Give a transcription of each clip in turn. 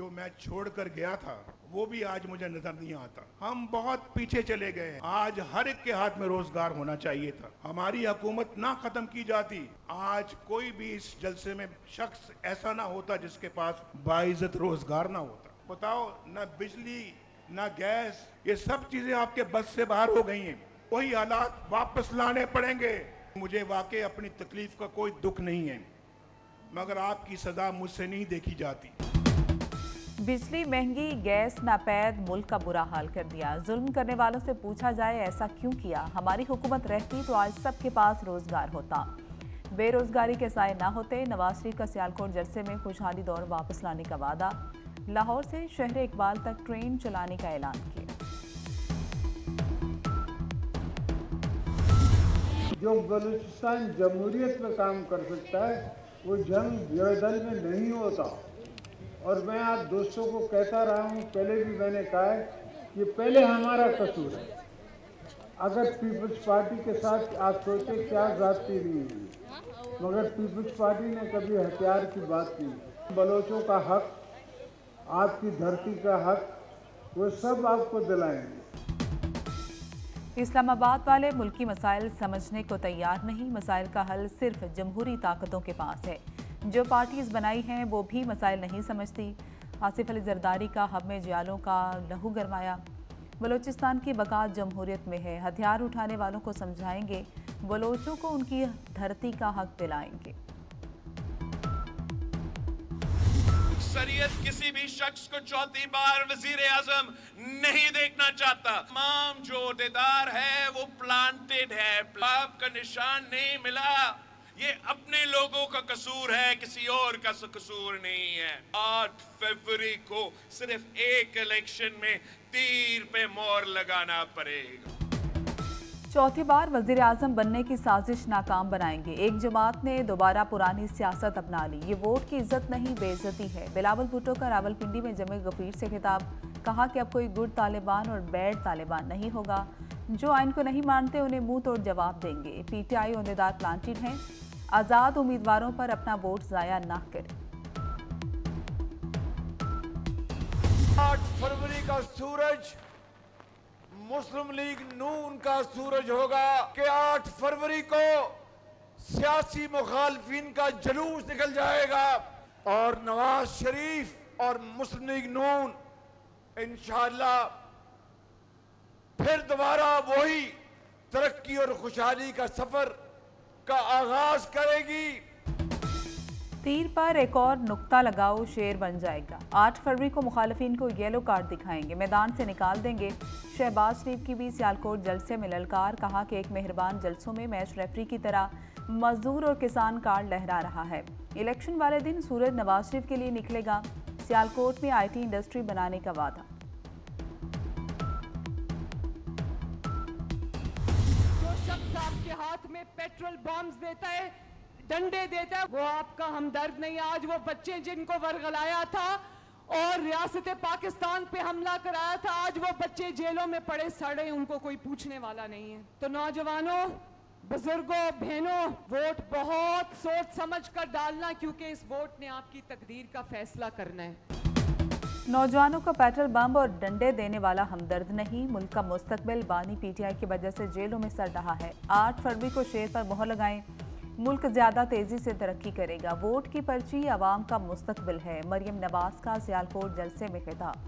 जो मैं छोड़कर गया था वो भी आज मुझे नजर नहीं आता। हम बहुत पीछे चले गए हैं। आज हर एक के हाथ में रोजगार होना चाहिए था। हमारी हुकूमत ना खत्म की जाती, आज कोई भी इस जलसे में शख्स ऐसा ना होता जिसके पास बाइज्जत रोजगार ना होता। बताओ, ना बिजली ना गैस, ये सब चीजें आपके बस से बाहर हो गई हैं। वही हालात वापस लाने पड़ेंगे। मुझे वाकई अपनी तकलीफ का कोई दुख नहीं है, मगर आपकी सजा मुझसे नहीं देखी जाती। बिजली महंगी, गैस नापैद, मुल्क का बुरा हाल कर दिया। जुल्म करने वालों से पूछा जाए ऐसा क्यों किया? हमारी हुकूमत रहती तो आज सबके पास रोजगार होता, बेरोजगारी के साए ना होते। नवाज शरीफ का सियालकोट जलसे में खुशहाली दौर वापस लाने का वादा। लाहौर से शहर इकबाल तक ट्रेन चलाने का ऐलान किया। जो बलूचिस्तान जमहूरियत में काम कर सकता है वो जंग बेदल में नहीं होता। और मैं आप दोस्तों को कहता रहा हूँ, पहले भी मैंने कहा है कि पहले हमारा कसूर है। अगर पीपल्स पार्टी के साथ आप सोचे क्या जाती नहीं हुई, मगर पीपल्स पार्टी ने कभी हथियार की बात की। बलोचों का हक, आपकी धरती का हक, वो सब आपको दिलाएंगे। इस्लामाबाद वाले मुल्की मसाइल समझने को तैयार नहीं। मसाइल का हल सिर्फ जमहूरी ताकतों के पास है। जो पार्टीज बनाई हैं वो भी मसाइल नहीं समझती। आसिफ अली जरदारी का हब में जियालों का लहू गरमाया। बलोचिस्तान की बका जमहूरियत में है। हथियार उठाने वालों को समझाएंगे, बलोचों को उनकी धरती का हक दिलाएंगे। अक्सरियत किसी भी शख्स को चौथी बार वजीर आजम नहीं देखना चाहता। तमाम जो अहदेदार है वो प्लांटेड है, आपका निशान नहीं मिला। ये अपने लोगों का कसूर है, किसी और का कसूर नहीं है। 8 फरवरी को सिर्फ एक इलेक्शन में तीर पे मोहर लगाना पड़ेगा। चौथी बार वजीर आजम बनने की साजिश नाकाम बनाएंगे। एक जमात ने दोबारा पुरानी सियासत अपना ली। ये वोट की इज्जत नहीं, बेइज्जती है। बिलावल भुट्टो का रावलपिंडी में जमे गफीर से खिताब। कहा कि अब कोई गुड तालिबान और बैड तालिबान नहीं होगा। जो आइन को नहीं मानते उन्हें मुंह तोड़ जवाब देंगे। पीटीआई उम्मीदवार प्लांटेड हैं। आज़ाद उम्मीदवारों पर अपना वोट जाया ना करें। 8 फरवरी का सूरज मुस्लिम लीग नून का सूरज होगा कि 8 फरवरी को सियासी मुखालफिन का जुलूस निकल जाएगा और नवाज शरीफ और मुस्लिम लीग नून इंशाअल्लाह फिर दोबारा वही तरक्की और खुशहाली का सफर का आगाज करेगी। तीर पर एक और नुक्ता लगाओ, शेर बन जाएगा। 8 फरवरी को मुखालिफिन को येलो कार्ड दिखाएंगे, मैदान से निकाल देंगे। शहबाज शरीफ की भी सियालकोट जलसे में ललकार। कहा कि एक मेहरबान जलसों में मैच रेफरी की तरह मजदूर और किसान कार्ड लहरा रहा है। इलेक्शन वाले दिन सूरज नवाज शरीफ के लिए निकलेगा। सियालकोट में IT इंडस्ट्री बनाने का वादा। जो शख्स आपके हाथ में पेट्रोल बॉम्ब्स देता है, डंडे देता है, वो आपका हमदर्द नहीं। आज वो बच्चे जिनको वर्गलाया था और रियासत पाकिस्तान पे हमला कराया था, आज वो बच्चे जेलों में पड़े सड़े, उनको कोई पूछने वाला नहीं है। तो नौजवानों, बुजुर्गों, बहनों, वोट बहुत सोच समझ कर डालना, क्योंकि इस वोट ने आपकी तकदीर का फैसला करना है। नौजवानों को पेट्रोल बम और डंडे देने वाला हमदर्द नहीं। मुल्क का मुस्तकबिल बानी PTI की वजह से जेलों में सड़ रहा है। 8 फरवरी को शेर पर मोहर लगाएं। मुल्क ज्यादा तेजी से तरक्की करेगा। वोट की पर्ची अवाम का मुस्तकबिल है। मरियम नवाज का सियालकोट जलसे में खिताब।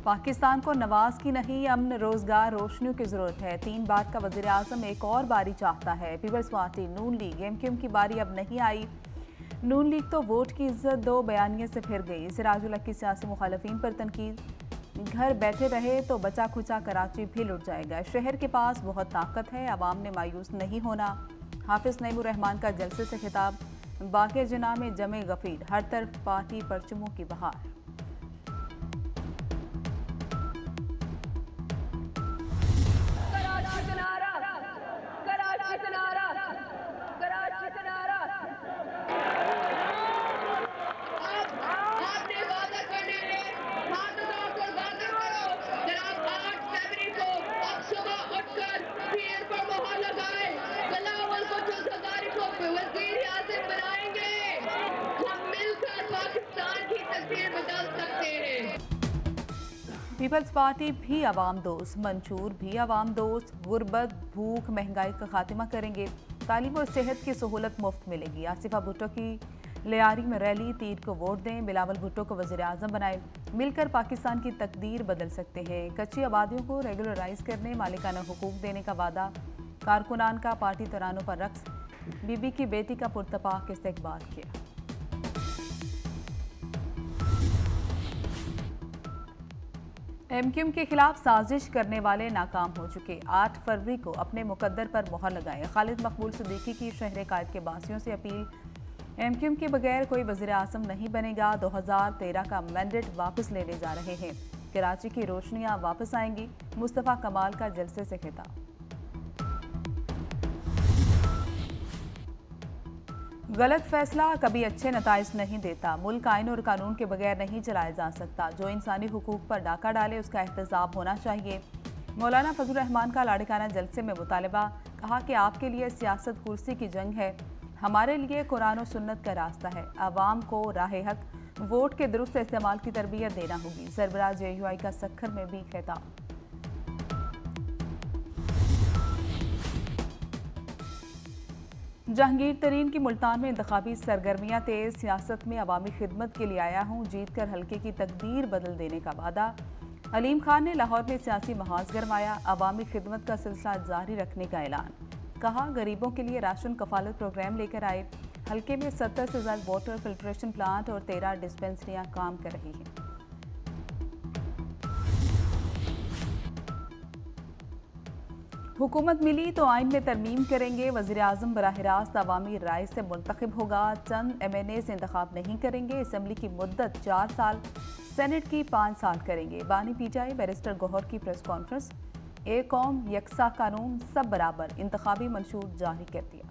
पाकिस्तान को नवाज की नहीं, अमन, रोजगार, रोशनियों की जरूरत है। 3 बार का वजीर आजम एक और बारी चाहता है। पीपल्स पार्टी, नून लीग, MQM की बारी अब नहीं आई। नून लीग तो वोट की इज्जत दो बयानिए से फिर गई। सिराजुल हक की सियासी मुखालफीन पर तनकीद। घर बैठे रहे तो बचा खुचा कराची भी लुट जाएगा। शहर के पास बहुत ताकत है, अवाम ने मायूस नहीं होना। हाफिज नईमुर रहमान का जलसे से खिताब। बाक़ी जना में जमे गफीर, हर तरफ पार्टी परचमों की बहार। वजीर आज़म फिर बदल सकते हैं। पीपल्स पार्टी भी अवाम दोस्त, मंशूर भी अवाम दोस्त, गुर्बत, भूख, महंगाई का खात्मा करेंगे, तालीम और सेहत की सहूलत मुफ्त मिलेगी। आसिफा भुट्टो की लियारी में रैली, तीर को वोट दें, बिलावल भुट्टो को वज़ीर आज़म बनाए, मिलकर पाकिस्तान की तकदीर बदल सकते हैं। कच्ची आबादियों को रेगुलराइज करने, मालिकाना हुकूक देने का वादा, कारकुनान का पार्टी तरानों पर रक्स, बीबी की बेटी का पुरतपाक इस्तकबाल किया। एमक्यूएम के खिलाफ साजिश करने वाले नाकाम हो चुके, 8 फरवरी को अपने मुकद्दर पर मोहर लगाए। खालिद मकबूल सिद्दीकी की शहर कायद के बासियों से अपील, एमक्यूएम के बगैर कोई वज़ीर आज़म नहीं बनेगा। 2013 का मैंडेट वापस लेने जा रहे हैं, कराची की रोशनियां वापस आएंगी, मुस्तफ़ा कमाल का जलसे से खिताब। गलत फैसला कभी अच्छे नताइज नहीं देता, मुल्क आइन और कानून के बगैर नहीं चलाया जा सकता। जो इंसानी हुकूक पर डाका डाले उसका एहतसाब होना चाहिए। मौलाना फजल रहमान का लाड़काना जलसे में मुतालबा, कहा कि आपके लिए सियासत कुर्सी की जंग है, हमारे लिए कुरान और सुन्नत का रास्ता है। आवाम को राह हक वोट के दुरुस्त इस्तेमाल की तरबियत देना होगी। सरबराह JUI का सक्खर में भी खिताब। जहांगीर तरीन की मुल्तान में इंतखाबी सरगर्मियां तेज, सियासत में अवामी खिदमत के लिए आया हूँ, जीत कर हल्के की तकदीर बदल देने का वादा। अलीम खान ने लाहौर में सियासी महाज गरमाया, अवामी खिदमत का सिलसिला जारी रखने का ऐलान। कहा गरीबों के लिए राशन कफालत प्रोग्राम लेकर आए। हल्के में 70 से ज़्यादा वाटर फिल्ट्रेशन प्लांट और 13 डिस्पेंसरियां काम कर रही हैं। हुकूमत मिली तो आइन में तरमीम करेंगे, वज़ीर आज़म बराह रास्त अवामी राय से मुंतखब होगा, चंद MNA से इंतखाब नहीं करेंगे। असम्बली की मुद्दत 4 साल, सेनेट की 5 साल करेंगे। बानी PTI बैरिस्टर गौहर की प्रेस कॉन्फ्रेंस, एक कौम यकसा कानून सब बराबर, इंतखाबी मंशूर जारी कर दिया।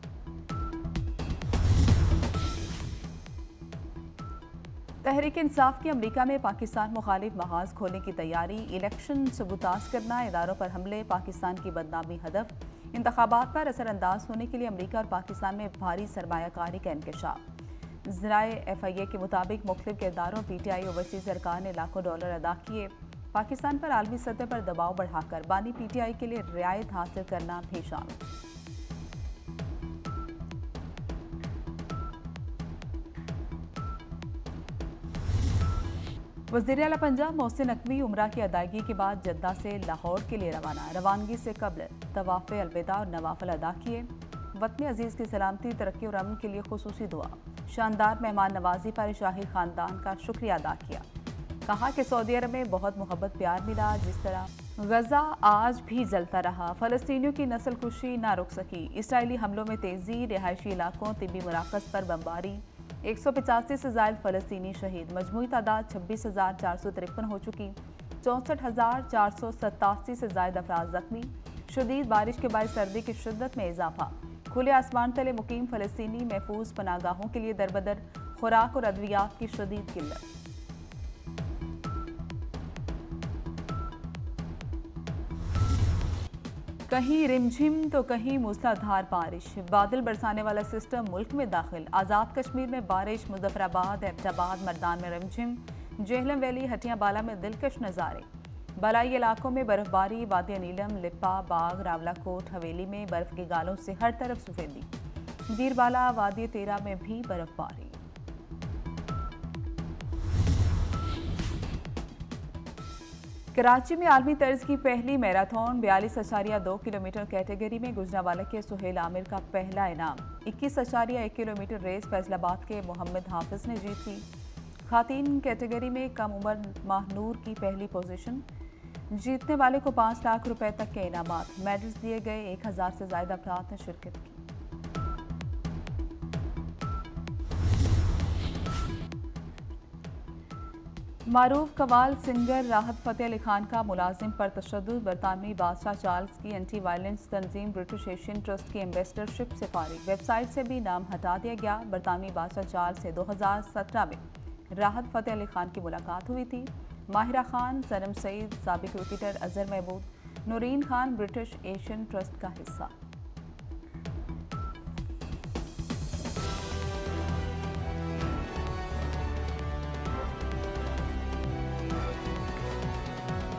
तहरीक इंसाफ की अमरीका में पाकिस्तान मुखालिफ महाज खोलने की तैयारी, इलेक्शन सबूताज करना, इदारों पर हमले, पाकिस्तान की बदनामी हदफ, इंतखाबात पर असरअंदाज होने के लिए अमरीका और पाकिस्तान में भारी सरमायाकारी का इंकशाफ। ज़राए FIA के मुताबिक मुख्तलिफ किरदारों PTI ओवरसीज सरकार ने लाखों डॉलर अदा किए। पाकिस्तान पर आलमी सतह पर दबाव बढ़ाकर बानी PTI के लिए रियायत हासिल करना भी शामिल। वज़ीर आला पंजाब मोहसिन नकवी उमरा की अदायगी के बाद जद्दा से लाहौर के लिए रवाना। रवानगी से कबल तवाफ़े अलविदा और नवाफिल अदा किए। वतन अजीज़ की सलामती, तरक्की और अमन के लिए खुसूसी दुआ। शानदार मेहमान नवाजी पर शाही ख़ानदान का शुक्रिया अदा किया। कहा कि सऊदी अरब में बहुत मोहब्बत प्यार मिला, जिस तरह गजा आज भी जलता रहा। फ़लस्तीनियों की नस्ल कुशी ना रुक सकी। इसराइली हमलों में तेज़ी, रिहायशी इलाकों तिब्बी मराकज़ पर बमबारी। 185 से ज़ायद फ़लस्तीनी शहीद। मजमूई तादाद 26,453 हो चुकी। 64,487 से ज़ायद अफराद ज़ख्मी। शदीद बारिश के बाद सर्दी की शिद्दत में इजाफा। खुले आसमान तले मुकीम फ़लस्तीनी महफूज पनागाहों के लिए दरबदर। खुराक और अद्वियात की शदीद किल्लत। कहीं रिमझिम तो कहीं मूसलाधार बारिश। बादल बरसाने वाला सिस्टम मुल्क में दाखिल। आज़ाद कश्मीर में बारिश, मुजफ्फराबाद, एबटाबाद, मर्दान में रिमझिम। जेहलम वैली, हटियां बाला में दिलकश नज़ारे। बलाई इलाकों में बर्फबारी। वादी नीलम, लिप्पा, बाग, रावलाकोट, हवेली में बर्फ के गालों से हर तरफ सफेदी। बीरबाला, वादी तेरा में भी बर्फबारी। कराची में आलमी तर्ज की पहली मैराथन 42.2 किलोमीटर कैटेगरी में गुजरांवाला के सुहेल आमिर का पहला इनाम। 21.1 किलोमीटर रेस फैसलाबाद के मोहम्मद हाफिज ने जीत ली। खातीन कैटेगरी में कम उम्र माहनूर की पहली पोजीशन। जीतने वाले को 5 लाख रुपए तक के इनामात, मेडल्स दिए गए। 1000 से ज्यादा अफराद ने शिरकत की। मारूफ कवाल सिंगर राहत फ़तेह अली खान का मुलाजिम पर तशद्दुद। बरतानवी बादशाह चार्ल्स की एंटी वायलेंस तंजीम ब्रिटिश एशियन ट्रस्ट की एम्बेसडरशिप से फारिग। वेबसाइट से भी नाम हटा दिया गया। बरतानवी बादशाह चार्ल्स से 2017 में राहत फ़तेह अली खान की मुलाकात हुई थी। माहिरा खान, सनम सईद, साबिक cricketer Azhar Mahmood, Noreen Khan British Asian Trust का हिस्सा।